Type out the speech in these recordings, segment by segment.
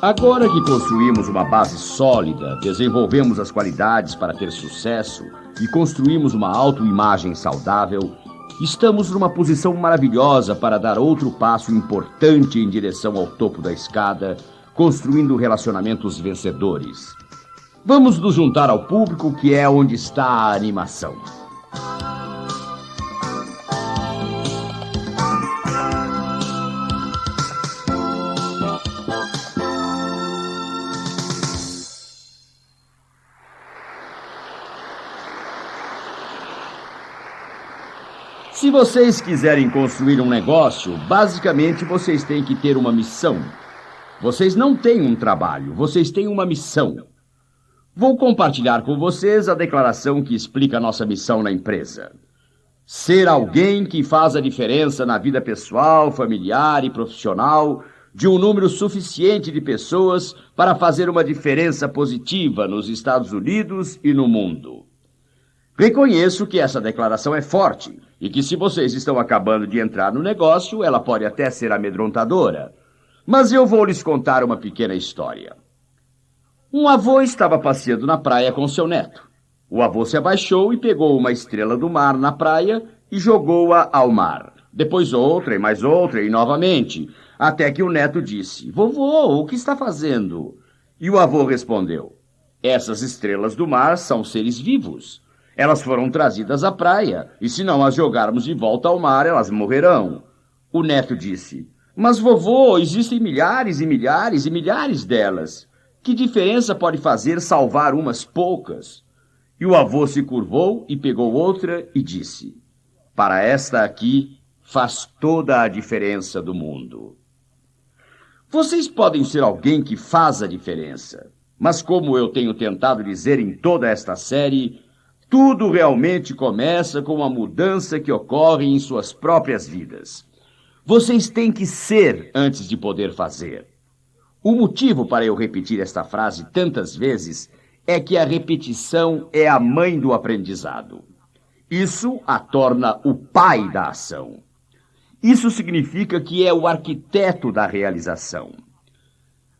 Agora que construímos uma base sólida, desenvolvemos as qualidades para ter sucesso e construímos uma autoimagem saudável, estamos numa posição maravilhosa para dar outro passo importante em direção ao topo da escada, construindo relacionamentos vencedores. Vamos nos juntar ao público, que é onde está a animação. Se vocês quiserem construir um negócio, basicamente vocês têm que ter uma missão. Vocês não têm um trabalho, vocês têm uma missão. Vou compartilhar com vocês a declaração que explica a nossa missão na empresa. Ser alguém que faz a diferença na vida pessoal, familiar e profissional de um número suficiente de pessoas para fazer uma diferença positiva nos Estados Unidos e no mundo. Reconheço que essa declaração é forte e que, se vocês estão acabando de entrar no negócio, ela pode até ser amedrontadora. Mas eu vou lhes contar uma pequena história. Um avô estava passeando na praia com seu neto. O avô se abaixou e pegou uma estrela do mar na praia e jogou-a ao mar. Depois outra, e mais outra, e novamente, até que o neto disse: "Vovô, o que está fazendo?" E o avô respondeu: "Essas estrelas do mar são seres vivos. Elas foram trazidas à praia, e se não as jogarmos de volta ao mar, elas morrerão." O neto disse: "Mas, vovô, existem milhares e milhares e milhares delas. Que diferença pode fazer salvar umas poucas?" E o avô se curvou e pegou outra e disse: "Para esta aqui faz toda a diferença do mundo." Vocês podem ser alguém que faz a diferença, mas como eu tenho tentado dizer em toda esta série, tudo realmente começa com a mudança que ocorre em suas próprias vidas. Vocês têm que ser antes de poder fazer. O motivo para eu repetir esta frase tantas vezes é que a repetição é a mãe do aprendizado. Isso a torna o pai da ação. Isso significa que é o arquiteto da realização.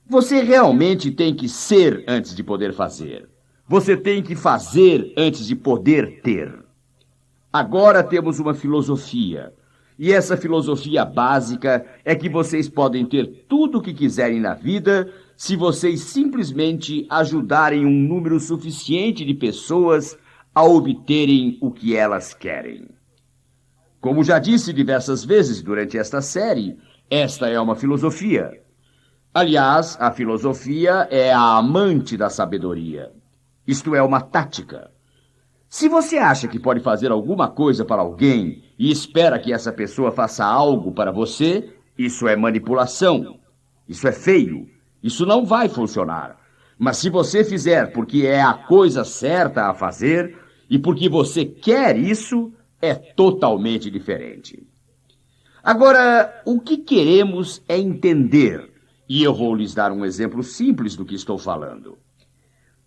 Você realmente tem que ser antes de poder fazer. Você tem que fazer antes de poder ter. Agora temos uma filosofia. E essa filosofia básica é que vocês podem ter tudo o que quiserem na vida se vocês simplesmente ajudarem um número suficiente de pessoas a obterem o que elas querem. Como já disse diversas vezes durante esta série, esta é uma filosofia. Aliás, a filosofia é a amante da sabedoria. Isto é uma tática. Se você acha que pode fazer alguma coisa para alguém e espera que essa pessoa faça algo para você, isso é manipulação. Isso é feio. Isso não vai funcionar. Mas se você fizer porque é a coisa certa a fazer e porque você quer isso, é totalmente diferente. Agora, o que queremos é entender. E eu vou lhes dar um exemplo simples do que estou falando.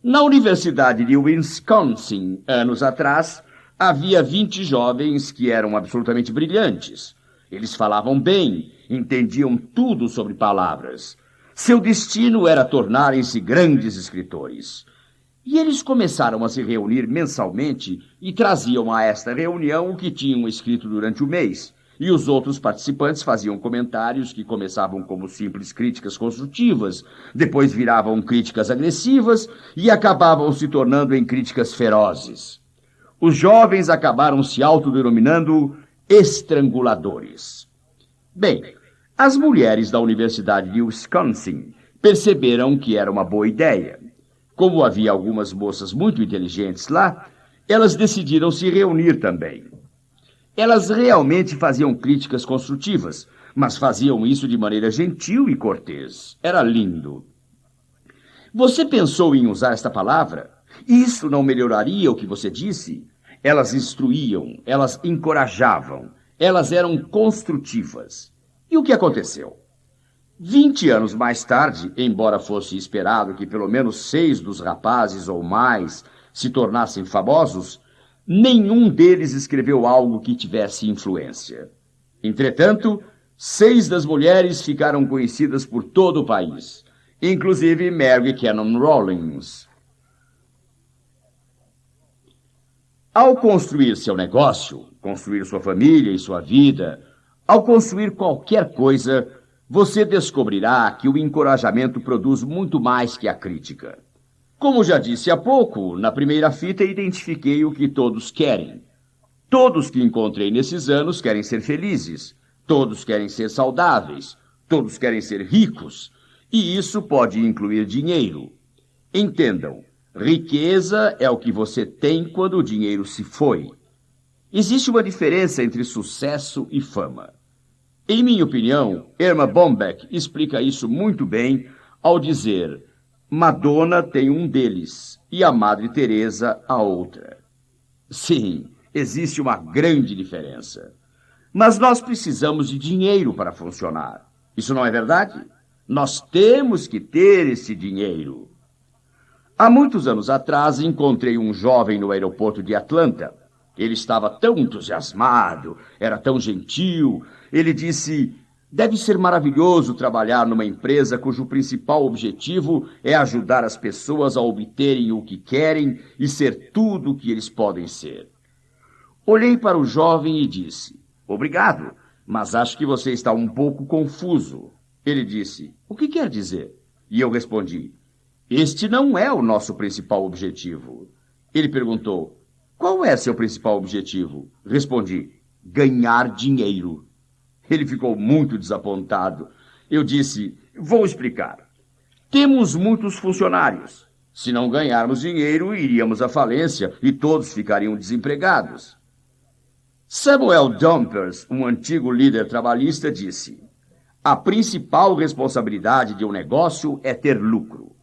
Na Universidade de Wisconsin, anos atrás, havia 20 jovens que eram absolutamente brilhantes. Eles falavam bem, entendiam tudo sobre palavras. Seu destino era tornarem-se grandes escritores. E eles começaram a se reunir mensalmente e traziam a esta reunião o que tinham escrito durante o mês. E os outros participantes faziam comentários que começavam como simples críticas construtivas, depois viravam críticas agressivas e acabavam se tornando em críticas ferozes. Os jovens acabaram se autodenominando estranguladores. Bem, as mulheres da Universidade de Wisconsin perceberam que era uma boa ideia. Como havia algumas moças muito inteligentes lá, elas decidiram se reunir também. Elas realmente faziam críticas construtivas, mas faziam isso de maneira gentil e cortês. Era lindo. Você pensou em usar esta palavra? Isso não melhoraria o que você disse? Elas instruíam, elas encorajavam, elas eram construtivas. E o que aconteceu? 20 anos mais tarde, embora fosse esperado que pelo menos 6 dos rapazes ou mais se tornassem famosos, nenhum deles escreveu algo que tivesse influência. Entretanto, 6 das mulheres ficaram conhecidas por todo o país. inclusive Mary Cannon Rawlings. Ao construir seu negócio, construir sua família e sua vida, ao construir qualquer coisa, você descobrirá que o encorajamento produz muito mais que a crítica. Como já disse há pouco, na primeira fita identifiquei o que todos querem. Todos que encontrei nesses anos querem ser felizes, todos querem ser saudáveis, todos querem ser ricos, e isso pode incluir dinheiro. Entendam, riqueza é o que você tem quando o dinheiro se foi. Existe uma diferença entre sucesso e fama. Em minha opinião, Erma Bombeck explica isso muito bem ao dizer: Madonna tem um deles e a Madre Teresa a outra. Sim, existe uma grande diferença. Mas nós precisamos de dinheiro para funcionar. Isso não é verdade? Nós temos que ter esse dinheiro. Há muitos anos atrás, encontrei um jovem no aeroporto de Atlanta. Ele estava tão entusiasmado, era tão gentil. Ele disse: deve ser maravilhoso trabalhar numa empresa cujo principal objetivo é ajudar as pessoas a obterem o que querem e ser tudo o que eles podem ser. Olhei para o jovem e disse: obrigado, mas acho que você está um pouco confuso. Ele disse: o que quer dizer? E eu respondi: este não é o nosso principal objetivo. Ele perguntou: qual é seu principal objetivo? Respondi: ganhar dinheiro. Ele ficou muito desapontado. Eu disse: vou explicar. Temos muitos funcionários. Se não ganharmos dinheiro, iríamos à falência e todos ficariam desempregados. Samuel Dumpers, um antigo líder trabalhista, disse: a principal responsabilidade de um negócio é ter lucro.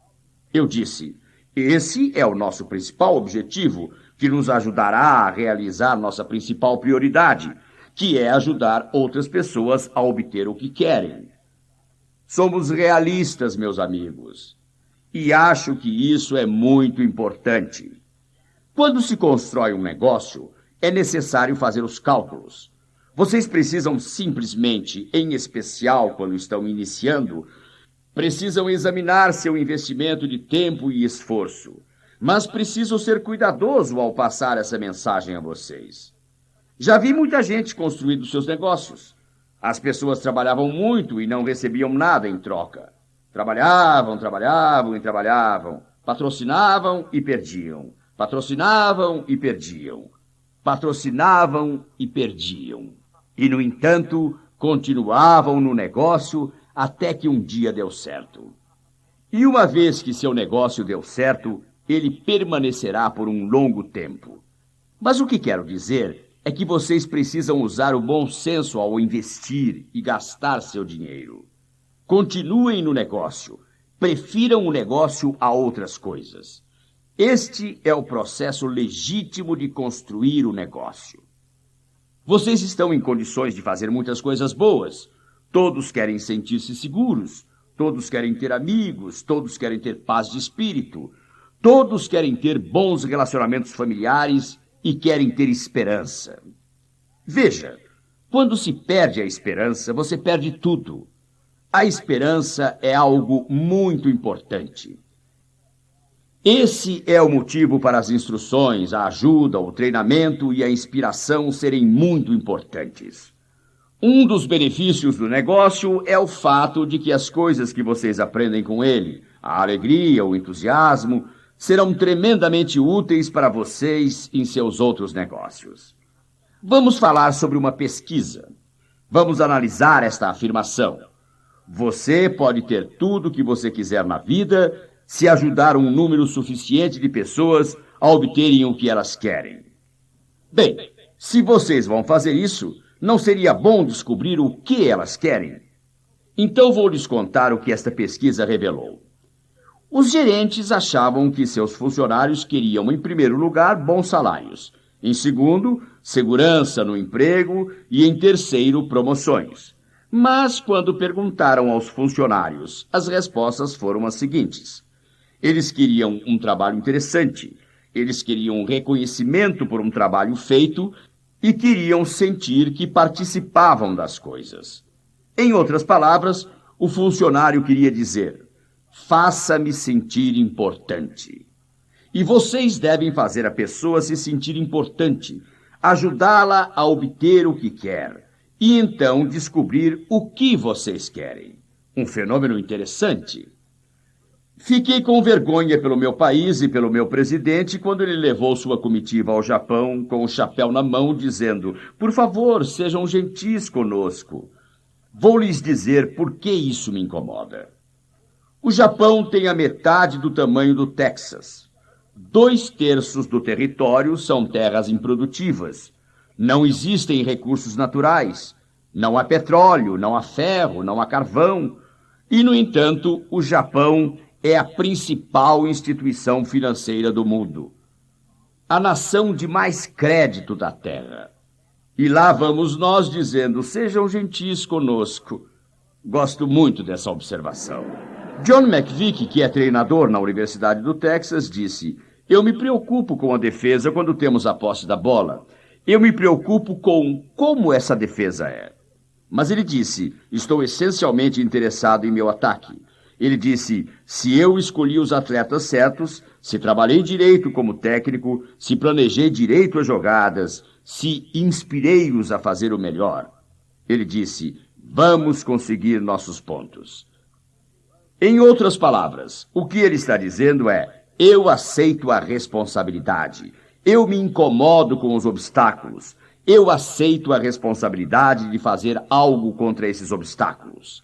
Eu disse: esse é o nosso principal objetivo, que nos ajudará a realizar nossa principal prioridade, que é ajudar outras pessoas a obter o que querem. Somos realistas, meus amigos, e acho que isso é muito importante. Quando se constrói um negócio, é necessário fazer os cálculos. Vocês precisam simplesmente, em especial quando estão iniciando, precisam examinar seu investimento de tempo e esforço. Mas preciso ser cuidadoso ao passar essa mensagem a vocês. Já vi muita gente construindo seus negócios. As pessoas trabalhavam muito e não recebiam nada em troca. Trabalhavam e trabalhavam. Patrocinavam e perdiam. Patrocinavam e perdiam. Patrocinavam e perdiam. E, no entanto, continuavam no negócio até que um dia deu certo. E uma vez que seu negócio deu certo, ele permanecerá por um longo tempo. Mas o que quero dizer é que vocês precisam usar o bom senso ao investir e gastar seu dinheiro. Continuem no negócio. Prefiram o negócio a outras coisas. Este é o processo legítimo de construir o negócio. Vocês estão em condições de fazer muitas coisas boas. Todos querem sentir-se seguros. Todos querem ter amigos. Todos querem ter paz de espírito. Todos querem ter bons relacionamentos familiares e querem ter esperança. Veja, quando se perde a esperança, você perde tudo. A esperança é algo muito importante. Esse é o motivo para as instruções, a ajuda, o treinamento e a inspiração serem muito importantes. Um dos benefícios do negócio é o fato de que as coisas que vocês aprendem com ele, a alegria, o entusiasmo, serão tremendamente úteis para vocês em seus outros negócios. Vamos falar sobre uma pesquisa. Vamos analisar esta afirmação. Você pode ter tudo o que você quiser na vida se ajudar um número suficiente de pessoas a obterem o que elas querem. Bem, se vocês vão fazer isso, não seria bom descobrir o que elas querem? Então vou lhes contar o que esta pesquisa revelou. Os gerentes achavam que seus funcionários queriam, em primeiro lugar, bons salários. Em segundo, segurança no emprego. E em terceiro, promoções. Mas, quando perguntaram aos funcionários, as respostas foram as seguintes. Eles queriam um trabalho interessante. Eles queriam reconhecimento por um trabalho feito e queriam sentir que participavam das coisas. Em outras palavras, o funcionário queria dizer: Faça-me sentir importante. E vocês devem fazer a pessoa se sentir importante, ajudá-la a obter o que quer, e então descobrir o que vocês querem. Um fenômeno interessante. Fiquei com vergonha pelo meu país e pelo meu presidente quando ele levou sua comitiva ao Japão com o chapéu na mão, dizendo: por favor, sejam gentis conosco. Vou lhes dizer por que isso me incomoda. O Japão tem a metade do tamanho do Texas. 2/3 do território são terras improdutivas. Não existem recursos naturais. Não há petróleo, não há ferro, não há carvão. E, no entanto, o Japão é a principal instituição financeira do mundo. A nação de mais crédito da Terra. E lá vamos nós dizendo: sejam gentis conosco. Gosto muito dessa observação. John McVick, que é treinador na Universidade do Texas, disse: eu me preocupo com a defesa quando temos a posse da bola. Eu me preocupo com como essa defesa é. Mas ele disse: estou essencialmente interessado em meu ataque. Ele disse: se eu escolhi os atletas certos, se trabalhei direito como técnico, se planejei direito as jogadas, se inspirei-os a fazer o melhor. Ele disse: vamos conseguir nossos pontos. Em outras palavras, o que ele está dizendo é: eu aceito a responsabilidade. Eu me incomodo com os obstáculos. Eu aceito a responsabilidade de fazer algo contra esses obstáculos.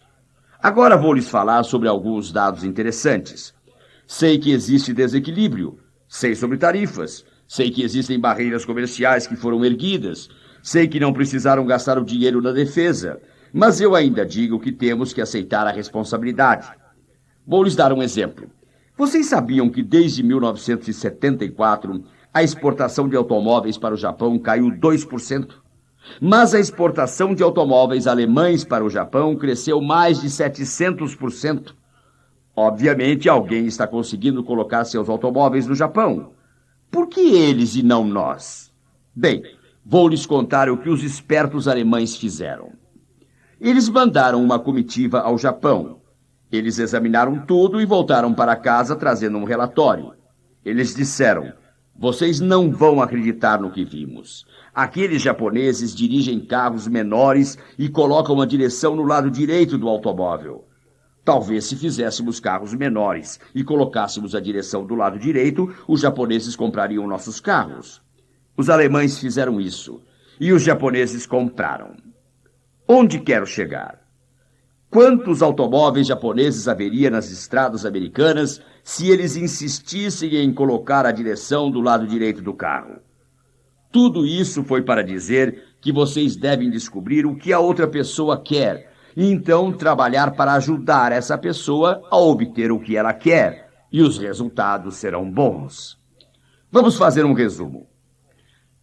Agora vou lhes falar sobre alguns dados interessantes. Sei que existe desequilíbrio. Sei sobre tarifas. Sei que existem barreiras comerciais que foram erguidas. Sei que não precisaram gastar o dinheiro na defesa. Mas eu ainda digo que temos que aceitar a responsabilidade. Vou lhes dar um exemplo. Vocês sabiam que desde 1974 a exportação de automóveis para o Japão caiu 2%? Mas a exportação de automóveis alemães para o Japão cresceu mais de 700%. Obviamente, alguém está conseguindo colocar seus automóveis no Japão. Por que eles e não nós? Bem, vou lhes contar o que os espertos alemães fizeram. Eles mandaram uma comitiva ao Japão. Eles examinaram tudo e voltaram para casa trazendo um relatório. Eles disseram: vocês não vão acreditar no que vimos. Aqueles japoneses dirigem carros menores e colocam a direção no lado direito do automóvel. Talvez se fizéssemos carros menores e colocássemos a direção do lado direito, os japoneses comprariam nossos carros. Os alemães fizeram isso e os japoneses compraram. Onde quero chegar? Quantos automóveis japoneses haveria nas estradas americanas se eles insistissem em colocar a direção do lado direito do carro? Tudo isso foi para dizer que vocês devem descobrir o que a outra pessoa quer e então trabalhar para ajudar essa pessoa a obter o que ela quer, e os resultados serão bons. Vamos fazer um resumo.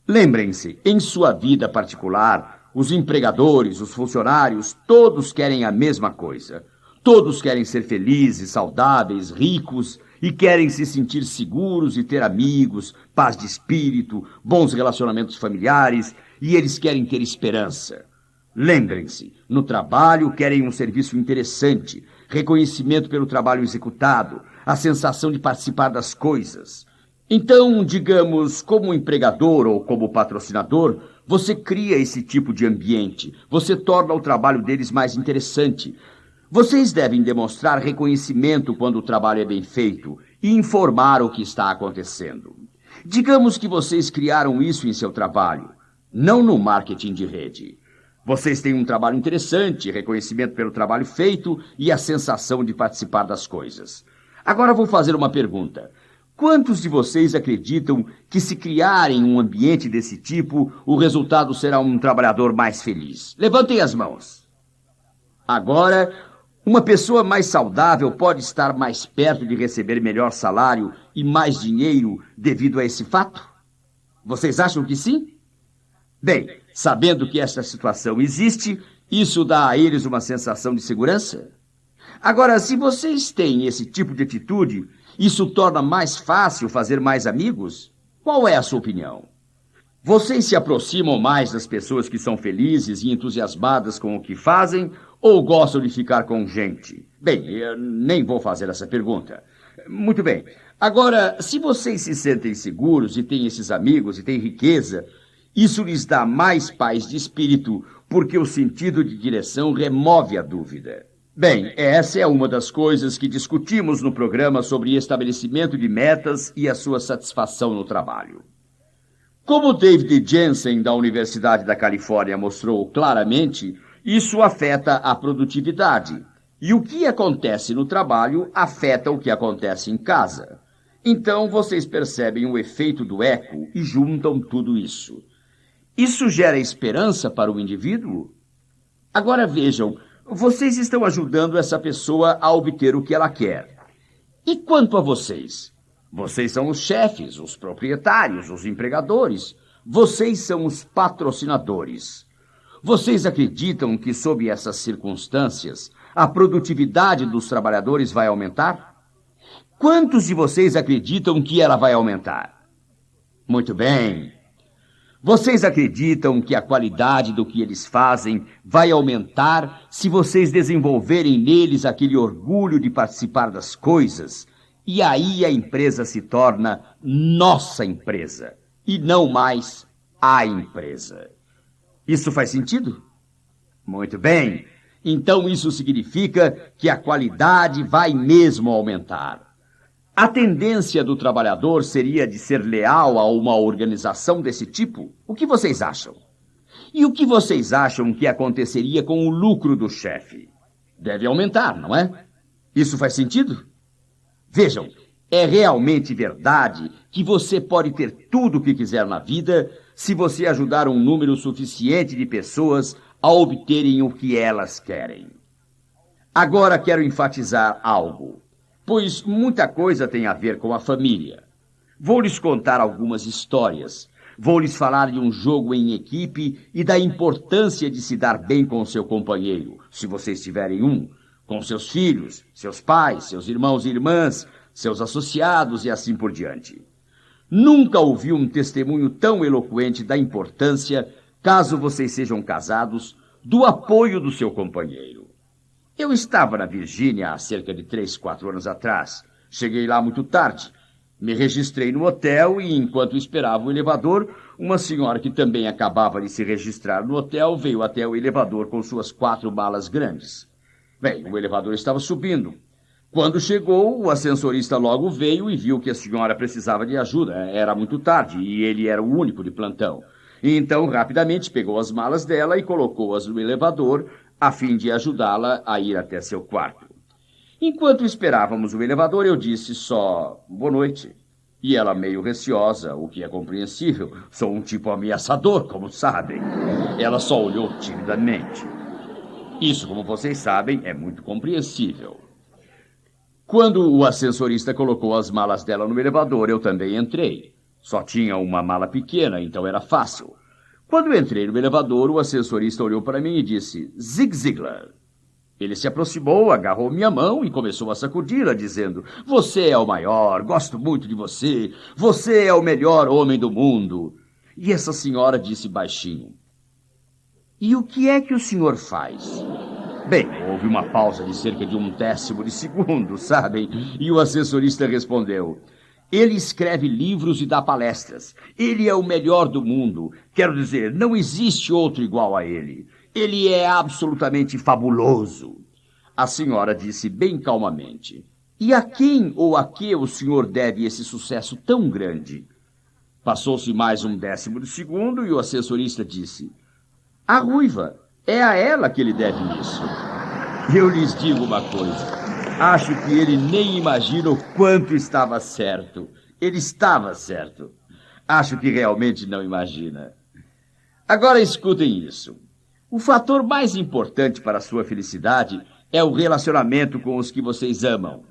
Lembrem-se, em sua vida particular, os empregadores, os funcionários, todos querem a mesma coisa. Todos querem ser felizes, saudáveis, ricos e querem se sentir seguros e ter amigos, paz de espírito, bons relacionamentos familiares, e eles querem ter esperança. Lembrem-se, no trabalho querem um serviço interessante, reconhecimento pelo trabalho executado, a sensação de participar das coisas. Então, digamos, como empregador ou como patrocinador, você cria esse tipo de ambiente, você torna o trabalho deles mais interessante. Vocês devem demonstrar reconhecimento quando o trabalho é bem feito e informar o que está acontecendo. Digamos que vocês criaram isso em seu trabalho, não no marketing de rede. Vocês têm um trabalho interessante, reconhecimento pelo trabalho feito e a sensação de participar das coisas. Agora vou fazer uma pergunta. Quantos de vocês acreditam que se criarem um ambiente desse tipo, o resultado será um trabalhador mais feliz? Levantem as mãos. Agora, uma pessoa mais saudável pode estar mais perto de receber melhor salário e mais dinheiro devido a esse fato? Vocês acham que sim? Bem, sabendo que essa situação existe, isso dá a eles uma sensação de segurança? Agora, se vocês têm esse tipo de atitude, isso torna mais fácil fazer mais amigos? Qual é a sua opinião? Vocês se aproximam mais das pessoas que são felizes e entusiasmadas com o que fazem Ou gostam de ficar com gente? Bem, eu nem vou fazer essa pergunta. Muito bem. Agora, se vocês se sentem seguros e têm esses amigos e têm riqueza, isso lhes dá mais paz de espírito, porque o sentido de direção remove a dúvida. Bem, essa é uma das coisas que discutimos no programa sobre estabelecimento de metas e a sua satisfação no trabalho. Como David Jensen, da Universidade da Califórnia, mostrou claramente, isso afeta a produtividade. E o que acontece no trabalho afeta o que acontece em casa. Então, vocês percebem o efeito do eco e juntam tudo isso. Isso gera esperança para o indivíduo? Agora vejam, vocês estão ajudando essa pessoa a obter o que ela quer. E quanto a vocês? Vocês são os chefes, os proprietários, os empregadores. Vocês são os patrocinadores. Vocês acreditam que, sob essas circunstâncias, a produtividade dos trabalhadores vai aumentar? Quantos de vocês acreditam que ela vai aumentar? Muito bem. Vocês acreditam que a qualidade do que eles fazem vai aumentar se vocês desenvolverem neles aquele orgulho de participar das coisas? E aí a empresa se torna nossa empresa e não mais a empresa. Isso faz sentido? Muito bem. Então isso significa que a qualidade vai mesmo aumentar. A tendência do trabalhador seria de ser leal a uma organização desse tipo? O que vocês acham? E o que vocês acham que aconteceria com o lucro do chefe? Deve aumentar, não é? Isso faz sentido? Vejam, é realmente verdade que você pode ter tudo o que quiser na vida se você ajudar um número suficiente de pessoas a obterem o que elas querem. Agora quero enfatizar algo, pois muita coisa tem a ver com a família. Vou lhes contar algumas histórias. Vou lhes falar de um jogo em equipe e da importância de se dar bem com seu companheiro, se vocês tiverem um, com seus filhos, seus pais, seus irmãos e irmãs, seus associados e assim por diante. Nunca ouvi um testemunho tão eloquente da importância, caso vocês sejam casados, do apoio do seu companheiro. Eu estava na Virgínia há cerca de 3-4 anos atrás. Cheguei lá muito tarde. Me registrei no hotel e, enquanto esperava o elevador, uma senhora que também acabava de se registrar no hotel veio até o elevador com suas 4 malas grandes. Bem, o elevador estava subindo. Quando chegou, o ascensorista logo veio e viu que a senhora precisava de ajuda. Era muito tarde e ele era o único de plantão. Então, rapidamente, pegou as malas dela e colocou-as no elevador a fim de ajudá-la a ir até seu quarto. Enquanto esperávamos o elevador, eu disse só boa noite. E ela, meio receosa, o que é compreensível, sou um tipo ameaçador, como sabem. Ela só olhou timidamente. Isso, como vocês sabem, é muito compreensível. Quando o ascensorista colocou as malas dela no elevador, eu também entrei. Só tinha uma mala pequena, então era fácil. Quando eu entrei no elevador, o ascensorista olhou para mim e disse, Zig Ziglar. Ele se aproximou, agarrou minha mão e começou a sacudi-la, dizendo, você é o maior, gosto muito de você, você é o melhor homem do mundo. E essa senhora disse baixinho, e o que é que o senhor faz? Bem, houve uma pausa de cerca de 1/10 de segundo, sabem? E o assessorista respondeu, ele escreve livros e dá palestras. Ele é o melhor do mundo. Quero dizer, não existe outro igual a ele. Ele é absolutamente fabuloso. A senhora disse bem calmamente, e a quem ou a que o senhor deve esse sucesso tão grande? Passou-se mais 1/10 de segundo e o assessorista disse, a ruiva, é a ela que ele deve isso. Eu lhes digo uma coisa. Acho que ele nem imagina o quanto estava certo. Ele estava certo. Acho que realmente não imagina. Agora escutem isso. O fator mais importante para a sua felicidade é o relacionamento com os que vocês amam.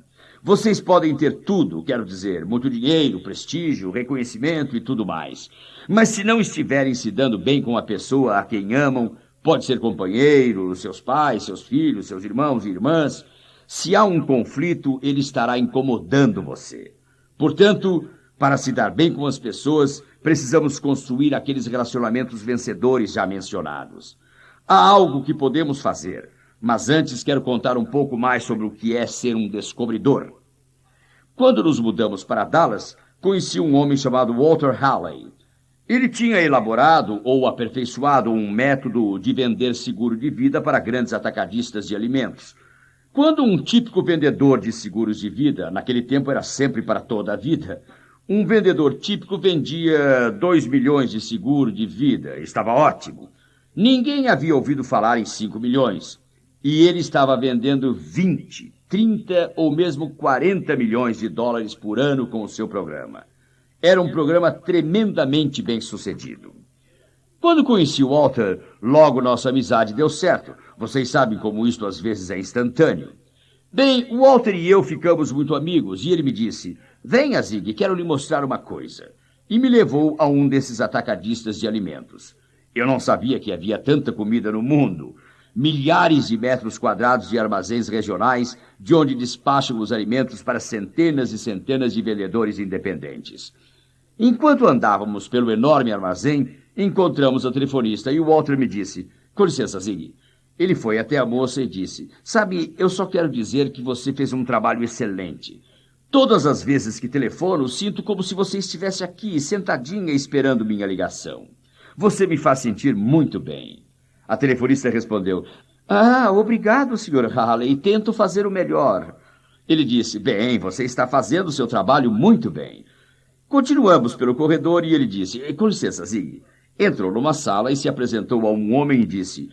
Vocês podem ter tudo, quero dizer, muito dinheiro, prestígio, reconhecimento e tudo mais. Mas se não estiverem se dando bem com a pessoa a quem amam, pode ser companheiro, seus pais, seus filhos, seus irmãos e irmãs, se há um conflito, ele estará incomodando você. Portanto, para se dar bem com as pessoas, precisamos construir aqueles relacionamentos vencedores já mencionados. Há algo que podemos fazer. Mas antes quero contar um pouco mais sobre o que é ser um descobridor. Quando nos mudamos para Dallas, conheci um homem chamado Walter Halley. Ele tinha elaborado ou aperfeiçoado um método de vender seguro de vida para grandes atacadistas de alimentos. Quando um típico vendedor de seguros de vida, naquele tempo era sempre para toda a vida, um vendedor típico vendia 2 milhões de seguro de vida. Estava ótimo. Ninguém havia ouvido falar em 5 milhões. E ele estava vendendo 20, 30 ou mesmo 40 milhões de dólares por ano com o seu programa. Era um programa tremendamente bem sucedido. Quando conheci o Walter, logo nossa amizade deu certo. Vocês sabem como isto às vezes é instantâneo. Bem, o Walter e eu ficamos muito amigos e ele me disse: venha, Zig, quero lhe mostrar uma coisa. E me levou a um desses atacadistas de alimentos. Eu não sabia que havia tanta comida no mundo. Milhares de metros quadrados de armazéns regionais, de onde despacham os alimentos para centenas e centenas de vendedores independentes. Enquanto andávamos pelo enorme armazém, encontramos a telefonista e o Walter me disse: com licença, Zig. Ele foi até a moça e disse: sabe, eu só quero dizer que você fez um trabalho excelente. Todas as vezes que telefono, sinto como se você estivesse aqui, sentadinha, esperando minha ligação. Você me faz sentir muito bem. A telefonista respondeu: obrigado, Sr. Halley, tento fazer o melhor. Ele disse: bem, você está fazendo o seu trabalho muito bem. Continuamos pelo corredor e ele disse: com licença, Zig. Entrou numa sala e se apresentou a um homem e disse: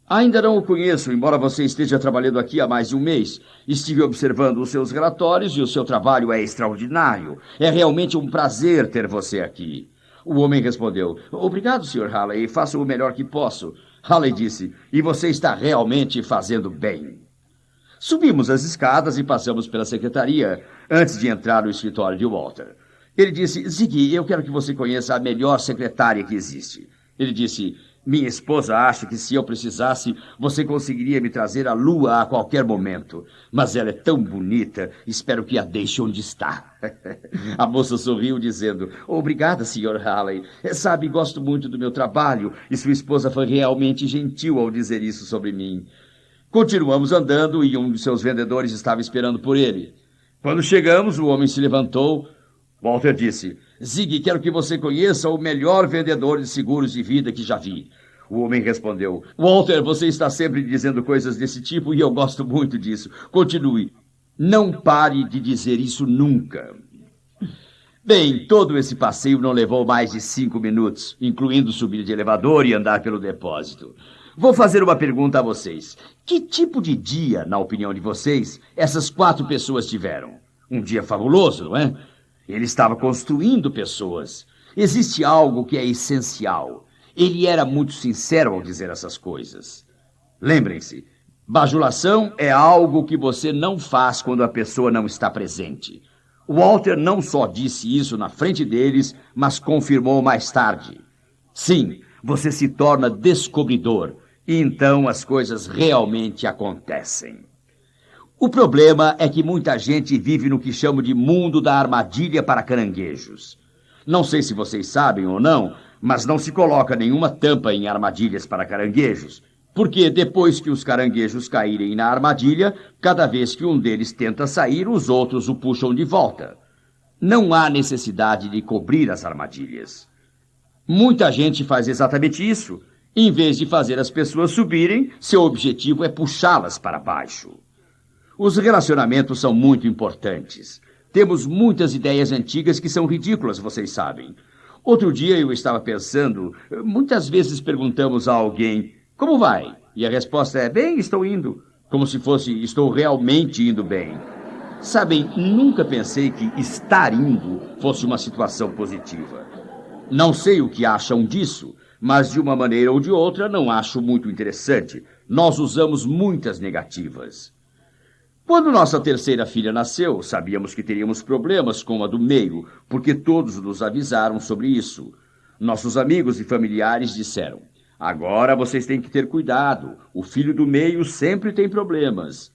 ainda não o conheço, embora você esteja trabalhando aqui há mais de um mês. Estive observando os seus relatórios e o seu trabalho é extraordinário. É realmente um prazer ter você aqui. O homem respondeu: obrigado, Sr. Halley, faço o melhor que posso. Halley disse: e você está realmente fazendo bem. Subimos as escadas e passamos pela secretaria antes de entrar no escritório de Walter. Ele disse: Zig, eu quero que você conheça a melhor secretária que existe. Ele disse: minha esposa acha que se eu precisasse, você conseguiria me trazer à lua a qualquer momento. Mas ela é tão bonita, espero que a deixe onde está. A moça sorriu dizendo: obrigada, Sr. Halley. Sabe, gosto muito do meu trabalho e sua esposa foi realmente gentil ao dizer isso sobre mim. Continuamos andando e um de seus vendedores estava esperando por ele. Quando chegamos, o homem se levantou. Walter disse: Zig, quero que você conheça o melhor vendedor de seguros de vida que já vi. O homem respondeu: Walter, você está sempre dizendo coisas desse tipo e eu gosto muito disso. Continue. Não pare de dizer isso nunca. Bem, todo esse passeio não levou mais de 5 minutos, incluindo subir de elevador e andar pelo depósito. Vou fazer uma pergunta a vocês. Que tipo de dia, na opinião de vocês, essas 4 pessoas tiveram? Um dia fabuloso, não é? Ele estava construindo pessoas. Existe algo que é essencial. Ele era muito sincero ao dizer essas coisas. Lembrem-se, bajulação é algo que você não faz quando a pessoa não está presente. Walter não só disse isso na frente deles, mas confirmou mais tarde. Sim, você se torna descobridor, e então as coisas realmente acontecem. O problema é que muita gente vive no que chamo de mundo da armadilha para caranguejos. Não sei se vocês sabem ou não, mas não se coloca nenhuma tampa em armadilhas para caranguejos, porque depois que os caranguejos caírem na armadilha, cada vez que um deles tenta sair, os outros o puxam de volta. Não há necessidade de cobrir as armadilhas. Muita gente faz exatamente isso. Em vez de fazer as pessoas subirem, seu objetivo é puxá-las para baixo. Os relacionamentos são muito importantes. Temos muitas ideias antigas que são ridículas, vocês sabem. Outro dia eu estava pensando, muitas vezes perguntamos a alguém: como vai? E a resposta é: bem, estou indo. Como se fosse: estou realmente indo bem. Sabem, nunca pensei que estar indo fosse uma situação positiva. Não sei o que acham disso, mas de uma maneira ou de outra não acho muito interessante. Nós usamos muitas negativas. Quando nossa terceira filha nasceu, sabíamos que teríamos problemas com a do meio, porque todos nos avisaram sobre isso. Nossos amigos e familiares disseram: agora vocês têm que ter cuidado, o filho do meio sempre tem problemas.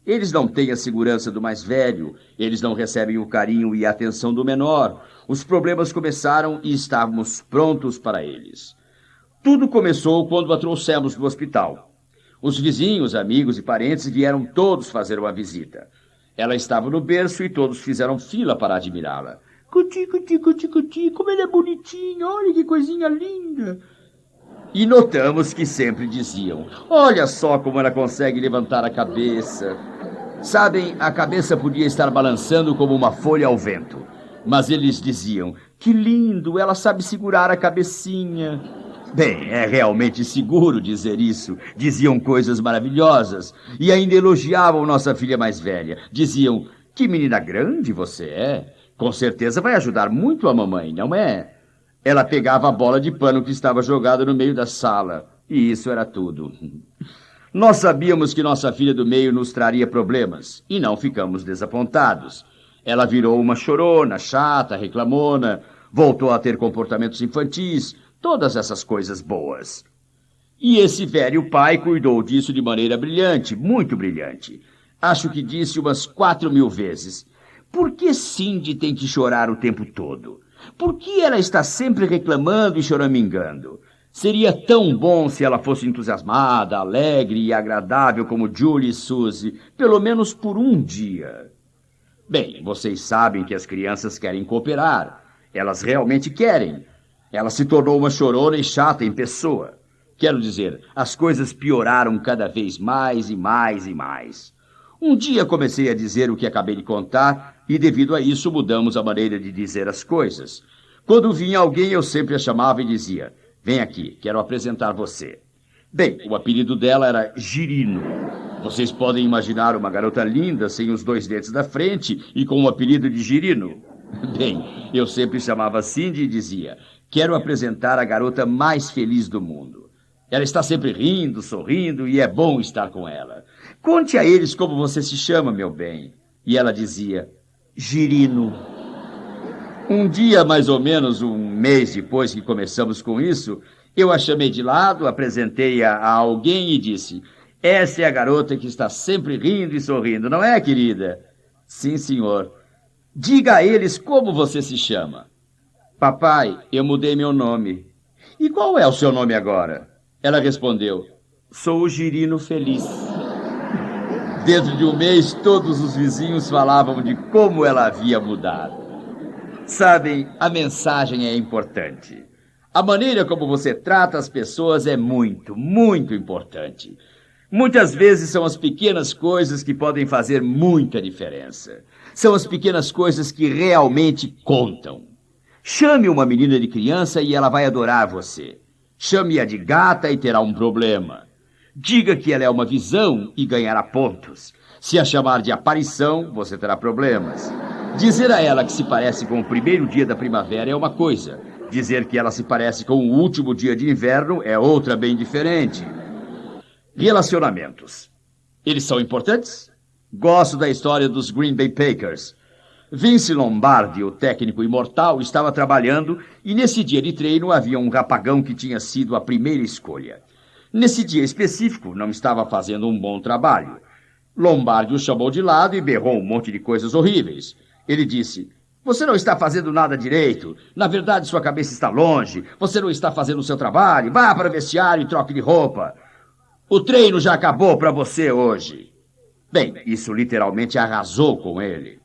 Eles não têm a segurança do mais velho, eles não recebem o carinho e a atenção do menor. Os problemas começaram e estávamos prontos para eles. Tudo começou quando a trouxemos do hospital. Os vizinhos, amigos e parentes vieram todos fazer uma visita. Ela estava no berço e todos fizeram fila para admirá-la. Cuti, cuti, cuti, cuti, como ele é bonitinho, olha que coisinha linda. E notamos que sempre diziam, olha só como ela consegue levantar a cabeça. Sabem, a cabeça podia estar balançando como uma folha ao vento. Mas eles diziam, que lindo, ela sabe segurar a cabecinha. Bem, é realmente seguro dizer isso. Diziam coisas maravilhosas e ainda elogiavam nossa filha mais velha. Diziam, que menina grande você é. Com certeza vai ajudar muito a mamãe, não é? Ela pegava a bola de pano que estava jogada no meio da sala. E isso era tudo. Nós sabíamos que nossa filha do meio nos traria problemas. E não ficamos desapontados. Ela virou uma chorona, chata, reclamona. Voltou a ter comportamentos infantis. Todas essas coisas boas. E esse velho pai cuidou disso de maneira brilhante, muito brilhante. Acho que disse umas 4.000 vezes. Por que Cindy tem que chorar o tempo todo? Por que ela está sempre reclamando e choramingando? Seria tão bom se ela fosse entusiasmada, alegre e agradável como Julie e Suzy, pelo menos por um dia. Bem, vocês sabem que as crianças querem cooperar. Elas realmente querem. Ela se tornou uma chorona e chata em pessoa. Quero dizer, as coisas pioraram cada vez mais e mais e mais. Um dia comecei a dizer o que acabei de contar e, devido a isso, mudamos a maneira de dizer as coisas. Quando vinha alguém, eu sempre a chamava e dizia, vem aqui, quero apresentar você. Bem, o apelido dela era Girino. Vocês podem imaginar uma garota linda sem os 2 dentes da frente e com o apelido de Girino? Bem, eu sempre chamava Cindy e dizia, quero apresentar a garota mais feliz do mundo. Ela está sempre rindo, sorrindo e é bom estar com ela. Conte a eles como você se chama, meu bem. E ela dizia, Girino. Um dia, mais ou menos um mês depois que começamos com isso, eu a chamei de lado, apresentei-a a alguém e disse, essa é a garota que está sempre rindo e sorrindo, não é, querida? Sim, senhor. Diga a eles como você se chama. Papai, eu mudei meu nome. E qual é o seu nome agora? Ela respondeu, sou o Girino Feliz. Dentro de um mês, todos os vizinhos falavam de como ela havia mudado. Sabem, a mensagem é importante. A maneira como você trata as pessoas é muito, muito importante. Muitas vezes são as pequenas coisas que podem fazer muita diferença. São as pequenas coisas que realmente contam. Chame uma menina de criança e ela vai adorar você. Chame-a de gata e terá um problema. Diga que ela é uma visão e ganhará pontos. Se a chamar de aparição, você terá problemas. Dizer a ela que se parece com o primeiro dia da primavera é uma coisa. Dizer que ela se parece com o último dia de inverno é outra bem diferente. Relacionamentos. Eles são importantes? Gosto da história dos Green Bay Packers. Vince Lombardi, o técnico imortal, estava trabalhando e nesse dia de treino havia um rapagão que tinha sido a primeira escolha. Nesse dia específico, não estava fazendo um bom trabalho. Lombardi o chamou de lado e berrou um monte de coisas horríveis. Ele disse, você não está fazendo nada direito. Na verdade, sua cabeça está longe. Você não está fazendo o seu trabalho. Vá para o vestiário e troque de roupa. O treino já acabou para você hoje. Bem, isso literalmente arrasou com ele.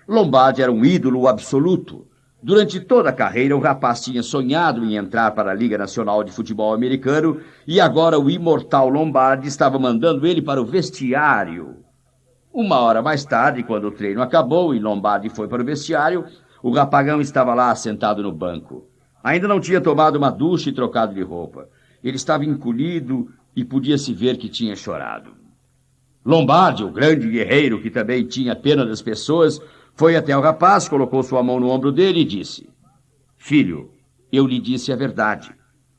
Lombardi era um ídolo absoluto. Durante toda a carreira, o rapaz tinha sonhado em entrar para a Liga Nacional de Futebol Americano e agora o imortal Lombardi estava mandando ele para o vestiário. Uma hora mais tarde, quando o treino acabou e Lombardi foi para o vestiário, o rapagão estava lá sentado no banco. Ainda não tinha tomado uma ducha e trocado de roupa. Ele estava encolhido e podia-se ver que tinha chorado. Lombardi, o grande guerreiro que também tinha pena das pessoas, foi até o rapaz, colocou sua mão no ombro dele e disse, filho, eu lhe disse a verdade.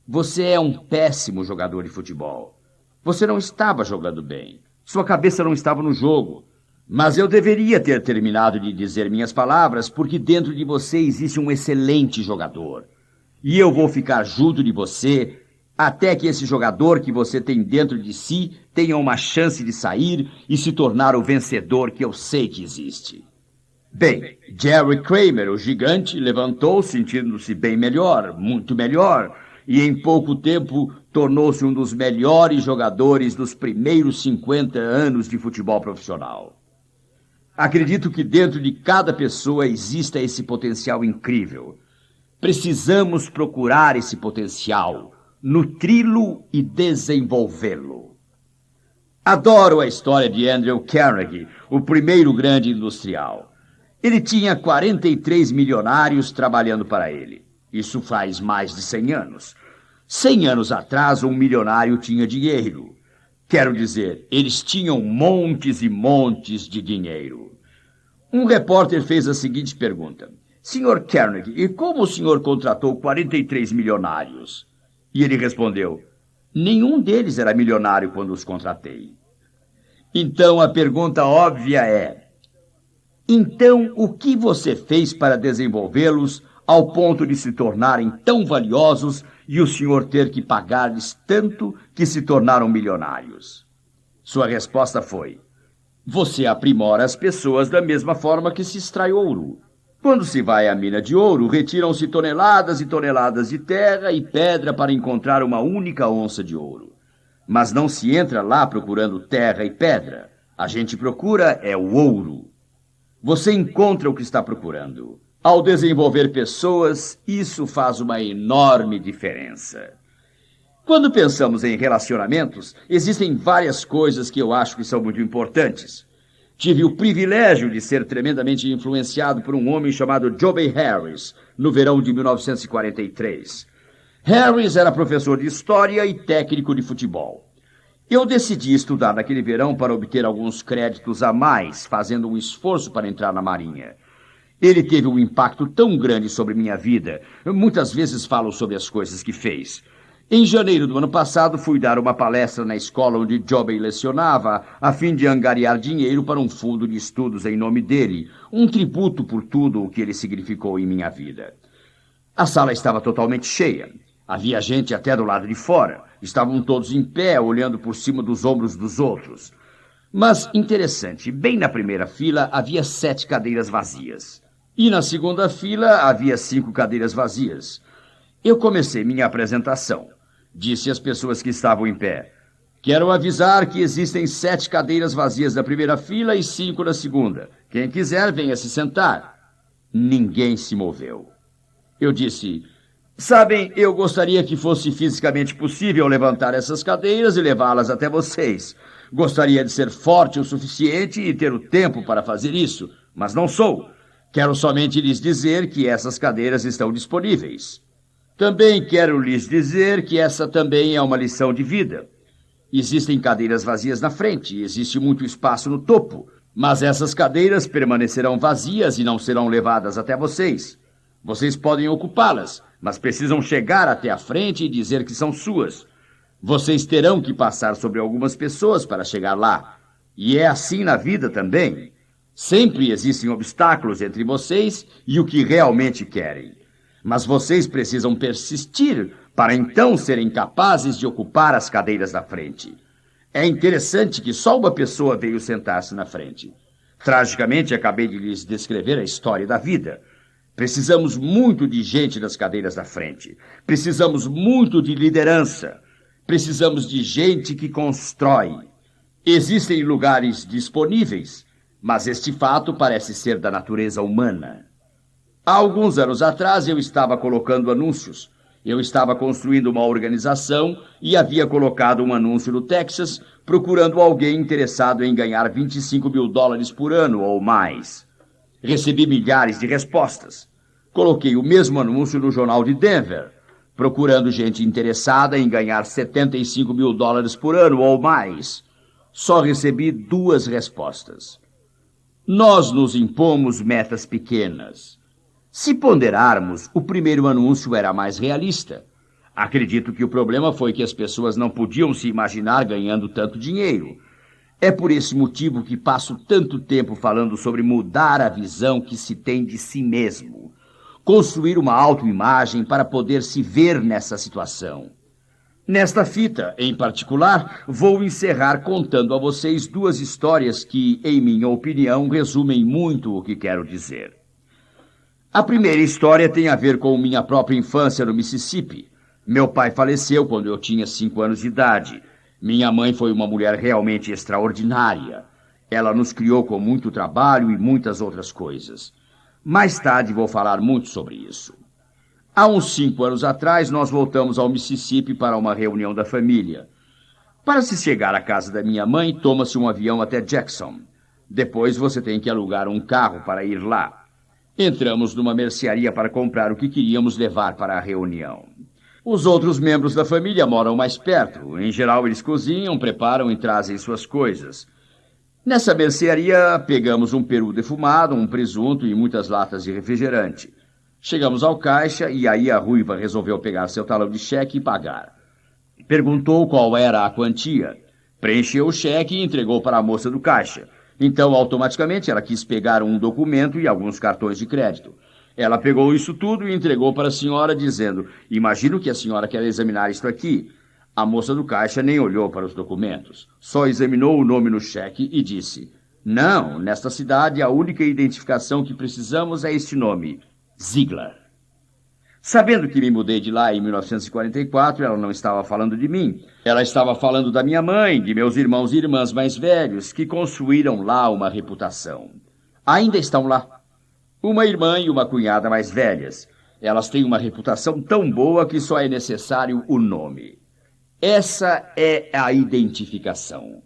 Você é um péssimo jogador de futebol. Você não estava jogando bem. Sua cabeça não estava no jogo. Mas eu deveria ter terminado de dizer minhas palavras porque dentro de você existe um excelente jogador. E eu vou ficar junto de você até que esse jogador que você tem dentro de si tenha uma chance de sair e se tornar o vencedor que eu sei que existe. Bem, Jerry Kramer, o gigante, levantou, sentindo-se bem melhor, muito melhor, e em pouco tempo tornou-se um dos melhores jogadores dos primeiros 50 anos de futebol profissional. Acredito que dentro de cada pessoa exista esse potencial incrível. Precisamos procurar esse potencial, nutri-lo e desenvolvê-lo. Adoro a história de Andrew Carnegie, o primeiro grande industrial. Ele tinha 43 milionários trabalhando para ele. Isso faz mais de 100 anos. 100 anos atrás, um milionário tinha dinheiro. Quero dizer, eles tinham montes e montes de dinheiro. Um repórter fez a seguinte pergunta: Sr. Carnegie, e como o senhor contratou 43 milionários? E ele respondeu: nenhum deles era milionário quando os contratei. Então a pergunta óbvia é: então o que você fez para desenvolvê-los ao ponto de se tornarem tão valiosos e o senhor ter que pagar-lhes tanto que se tornaram milionários? Sua resposta foi: você aprimora as pessoas da mesma forma que se extrai ouro. Quando se vai à mina de ouro, retiram-se toneladas e toneladas de terra e pedra para encontrar uma única onça de ouro. Mas não se entra lá procurando terra e pedra. A gente procura é o ouro. Você encontra o que está procurando. Ao desenvolver pessoas, isso faz uma enorme diferença. Quando pensamos em relacionamentos, existem várias coisas que eu acho que são muito importantes. Tive o privilégio de ser tremendamente influenciado por um homem chamado Joby Harris, no verão de 1943. Harris era professor de história e técnico de futebol. Eu decidi estudar naquele verão para obter alguns créditos a mais, fazendo um esforço para entrar na Marinha. Ele teve um impacto tão grande sobre minha vida. Muitas vezes falo sobre as coisas que fez. Em janeiro do ano passado, fui dar uma palestra na escola onde Joby lecionava, a fim de angariar dinheiro para um fundo de estudos em nome dele, um tributo por tudo o que ele significou em minha vida. A sala estava totalmente cheia. Havia gente até do lado de fora. Estavam todos em pé, olhando por cima dos ombros dos outros. Mas, interessante, bem na primeira fila havia 7 cadeiras vazias. E na segunda fila havia 5 cadeiras vazias. Eu comecei minha apresentação. Disse às pessoas que estavam em pé: quero avisar que existem 7 cadeiras vazias na primeira fila e 5 na segunda. Quem quiser, venha se sentar. Ninguém se moveu. Eu disse: sabem, eu gostaria que fosse fisicamente possível levantar essas cadeiras e levá-las até vocês. Gostaria de ser forte o suficiente e ter o tempo para fazer isso, mas não sou. Quero somente lhes dizer que essas cadeiras estão disponíveis. Também quero lhes dizer que essa também é uma lição de vida. Existem cadeiras vazias na frente, existe muito espaço no topo, mas essas cadeiras permanecerão vazias e não serão levadas até vocês. Vocês podem ocupá-las, mas precisam chegar até a frente e dizer que são suas. Vocês terão que passar sobre algumas pessoas para chegar lá. E é assim na vida também. Sempre existem obstáculos entre vocês e o que realmente querem. Mas vocês precisam persistir para então serem capazes de ocupar as cadeiras da frente. É interessante que só uma pessoa veio sentar-se na frente. Tragicamente, acabei de lhes descrever a história da vida. Precisamos muito de gente nas cadeiras da frente. Precisamos muito de liderança. Precisamos de gente que constrói. Existem lugares disponíveis, mas este fato parece ser da natureza humana. Há alguns anos atrás, eu estava colocando anúncios. Eu estava construindo uma organização e havia colocado um anúncio no Texas procurando alguém interessado em ganhar $25 mil por ano ou mais. Recebi milhares de respostas. Coloquei o mesmo anúncio no jornal de Denver, procurando gente interessada em ganhar $75 mil por ano ou mais. Só recebi 2 respostas. Nós nos impomos metas pequenas. Se ponderarmos, o primeiro anúncio era mais realista. Acredito que o problema foi que as pessoas não podiam se imaginar ganhando tanto dinheiro. É por esse motivo que passo tanto tempo falando sobre mudar a visão que se tem de si mesmo. Construir uma autoimagem para poder se ver nessa situação. Nesta fita, em particular, vou encerrar contando a vocês 2 histórias que, em minha opinião, resumem muito o que quero dizer. A primeira história tem a ver com minha própria infância no Mississippi. Meu pai faleceu quando eu tinha 5 anos de idade. Minha mãe foi uma mulher realmente extraordinária. Ela nos criou com muito trabalho e muitas outras coisas. Mais tarde vou falar muito sobre isso. Há uns 5 anos atrás, nós voltamos ao Mississippi para uma reunião da família. Para se chegar à casa da minha mãe, toma-se um avião até Jackson. Depois você tem que alugar um carro para ir lá. Entramos numa mercearia para comprar o que queríamos levar para a reunião. Os outros membros da família moram mais perto. Em geral, eles cozinham, preparam e trazem suas coisas. Nessa mercearia, pegamos um peru defumado, um presunto e muitas latas de refrigerante. Chegamos ao caixa e aí a ruiva resolveu pegar seu talão de cheque e pagar. Perguntou qual era a quantia. Preencheu o cheque e entregou para a moça do caixa. Então, automaticamente, ela quis pegar um documento e alguns cartões de crédito. Ela pegou isso tudo e entregou para a senhora, dizendo: imagino que a senhora quer examinar isto aqui. A moça do caixa nem olhou para os documentos. Só examinou o nome no cheque e disse: não, nesta cidade a única identificação que precisamos é este nome, Ziegler. Sabendo que me mudei de lá em 1944, ela não estava falando de mim. Ela estava falando da minha mãe, de meus irmãos e irmãs mais velhos, que construíram lá uma reputação. Ainda estão lá. Uma irmã e uma cunhada mais velhas. Elas têm uma reputação tão boa que só é necessário o nome. Essa é a identificação.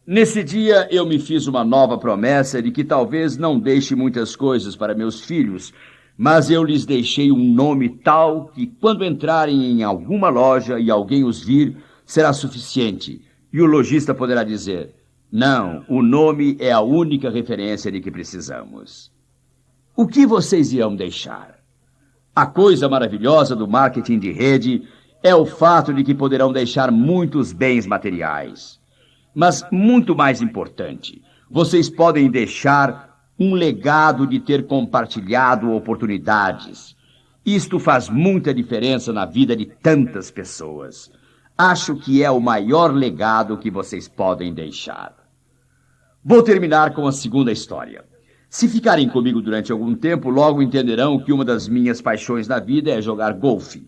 Nesse dia, eu me fiz uma nova promessa de que talvez não deixe muitas coisas para meus filhos, mas eu lhes deixei um nome tal que, quando entrarem em alguma loja e alguém os vir, será suficiente. E o lojista poderá dizer: não, o nome é a única referência de que precisamos. O que vocês irão deixar? A coisa maravilhosa do marketing de rede é o fato de que poderão deixar muitos bens materiais. Mas, muito mais importante, vocês podem deixar um legado de ter compartilhado oportunidades. Isto faz muita diferença na vida de tantas pessoas. Acho que é o maior legado que vocês podem deixar. Vou terminar com a segunda história. Se ficarem comigo durante algum tempo, logo entenderão que uma das minhas paixões na vida é jogar golfe.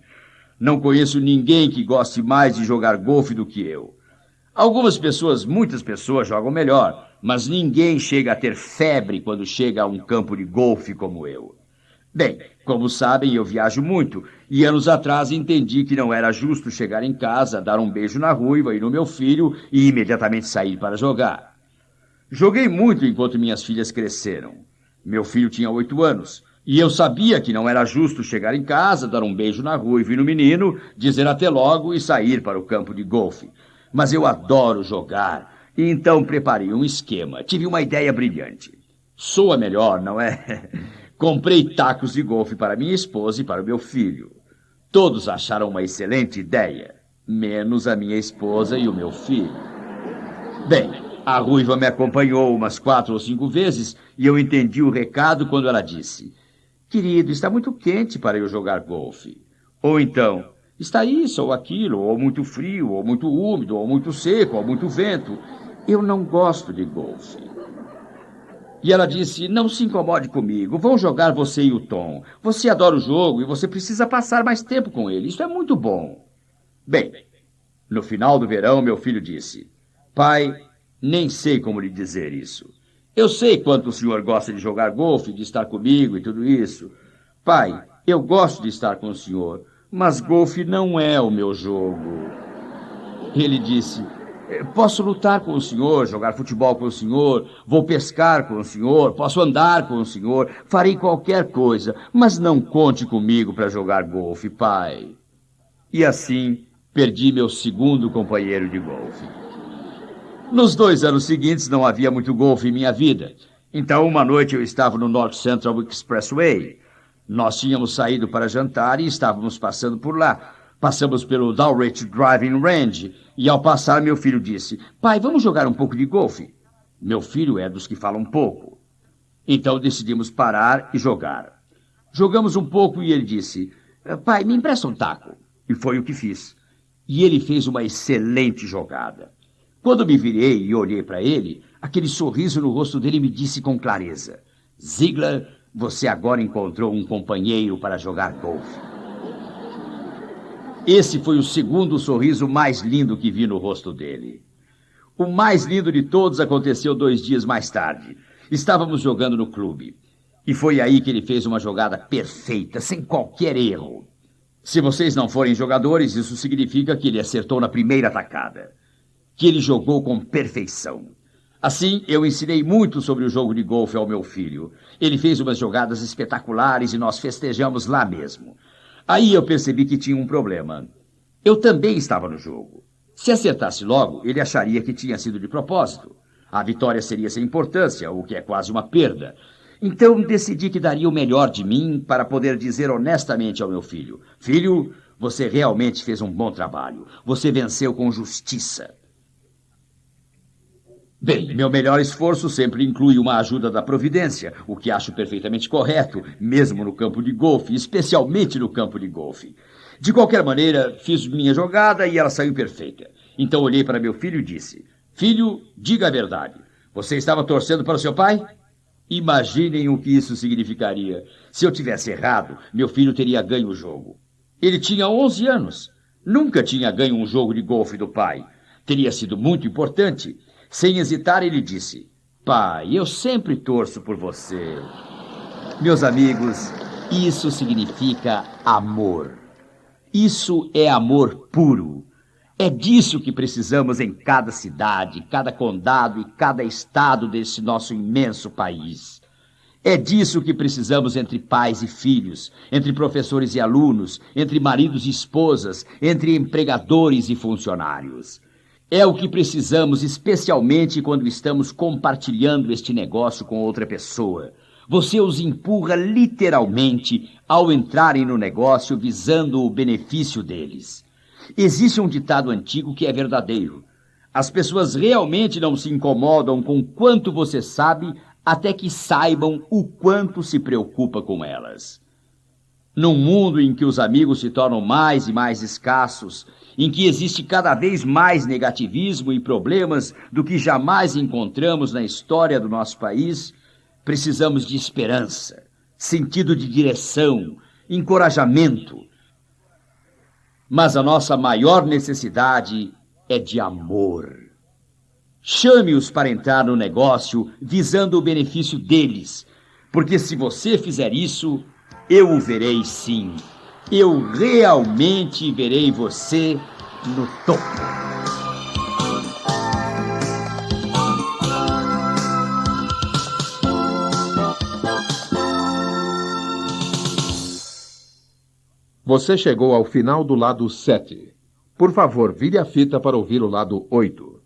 Não conheço ninguém que goste mais de jogar golfe do que eu. Algumas pessoas, muitas pessoas jogam melhor, mas ninguém chega a ter febre quando chega a um campo de golfe como eu. Bem, como sabem, eu viajo muito, e anos atrás entendi que não era justo chegar em casa, dar um beijo na ruiva e no meu filho e imediatamente sair para jogar. Joguei muito enquanto minhas filhas cresceram. Meu filho tinha 8 anos, e eu sabia que não era justo chegar em casa, dar um beijo na ruiva e no menino, dizer até logo e sair para o campo de golfe. Mas eu adoro jogar, e então preparei um esquema. Tive uma ideia brilhante. Sou a melhor, não é? Comprei tacos de golfe para minha esposa e para o meu filho. Todos acharam uma excelente ideia, menos a minha esposa e o meu filho. Bem, a ruiva me acompanhou umas 4 ou 5 vezes e eu entendi o recado quando ela disse: querido, está muito quente para eu jogar golfe. Ou então: está isso ou aquilo, ou muito frio, ou muito úmido, ou muito seco, ou muito vento. Eu não gosto de golfe. E ela disse: não se incomode comigo, vão jogar você e o Tom. Você adora o jogo e você precisa passar mais tempo com ele. Isso é muito bom. Bem, no final do verão, meu filho disse: pai, nem sei como lhe dizer isso. Eu sei quanto o senhor gosta de jogar golfe, de estar comigo e tudo isso. Pai, eu gosto de estar com o senhor, mas golfe não é o meu jogo. Ele disse: posso lutar com o senhor, jogar futebol com o senhor, vou pescar com o senhor, posso andar com o senhor, farei qualquer coisa, mas não conte comigo para jogar golfe, pai. E assim, perdi meu segundo companheiro de golfe. Nos 2 anos seguintes, não havia muito golfe em minha vida. Então, uma noite eu estava no North Central Expressway. Nós tínhamos saído para jantar e estávamos passando por lá. Passamos pelo Dulwich Driving Range e, ao passar, meu filho disse: pai, vamos jogar um pouco de golfe? Meu filho é dos que falam pouco. Então, decidimos parar e jogar. Jogamos um pouco e ele disse: pai, me empresta um taco. E foi o que fiz. E ele fez uma excelente jogada. Quando me virei e olhei para ele, aquele sorriso no rosto dele me disse com clareza: Ziegler, você agora encontrou um companheiro para jogar golfe. Esse foi o segundo sorriso mais lindo que vi no rosto dele. O mais lindo de todos aconteceu 2 dias mais tarde. Estávamos jogando no clube. E foi aí que ele fez uma jogada perfeita, sem qualquer erro. Se vocês não forem jogadores, isso significa que ele acertou na primeira tacada. Que ele jogou com perfeição. Assim, eu ensinei muito sobre o jogo de golfe ao meu filho. Ele fez umas jogadas espetaculares e nós festejamos lá mesmo. Aí eu percebi que tinha um problema. Eu também estava no jogo. Se acertasse logo, ele acharia que tinha sido de propósito. A vitória seria sem importância, o que é quase uma perda. Então decidi que daria o melhor de mim para poder dizer honestamente ao meu filho: Filho, você realmente fez um bom trabalho. Você venceu com justiça. Bem, meu melhor esforço sempre inclui uma ajuda da providência, o que acho perfeitamente correto, mesmo no campo de golfe, especialmente no campo de golfe. De qualquer maneira, fiz minha jogada e ela saiu perfeita. Então olhei para meu filho e disse: Filho, diga a verdade. Você estava torcendo para o seu pai? Imaginem o que isso significaria. Se eu tivesse errado, meu filho teria ganho o jogo. Ele tinha 11 anos. Nunca tinha ganho um jogo de golfe do pai. Teria sido muito importante. Sem hesitar, ele disse: Pai, eu sempre torço por você. Meus amigos, isso significa amor. Isso é amor puro. É disso que precisamos em cada cidade, cada condado e cada estado desse nosso imenso país. É disso que precisamos entre pais e filhos, entre professores e alunos, entre maridos e esposas, entre empregadores e funcionários. É o que precisamos, especialmente quando estamos compartilhando este negócio com outra pessoa. Você os empurra literalmente ao entrarem no negócio visando o benefício deles. Existe um ditado antigo que é verdadeiro. As pessoas realmente não se incomodam com quanto você sabe até que saibam o quanto se preocupa com elas. Num mundo em que os amigos se tornam mais e mais escassos, em que existe cada vez mais negativismo e problemas do que jamais encontramos na história do nosso país, precisamos de esperança, sentido de direção, encorajamento. Mas a nossa maior necessidade é de amor. Chame-os para entrar no negócio visando o benefício deles, porque se você fizer isso, eu o verei sim. Eu realmente verei você no topo. Você chegou ao final do lado 7. Por favor, vire a fita para ouvir o lado 8.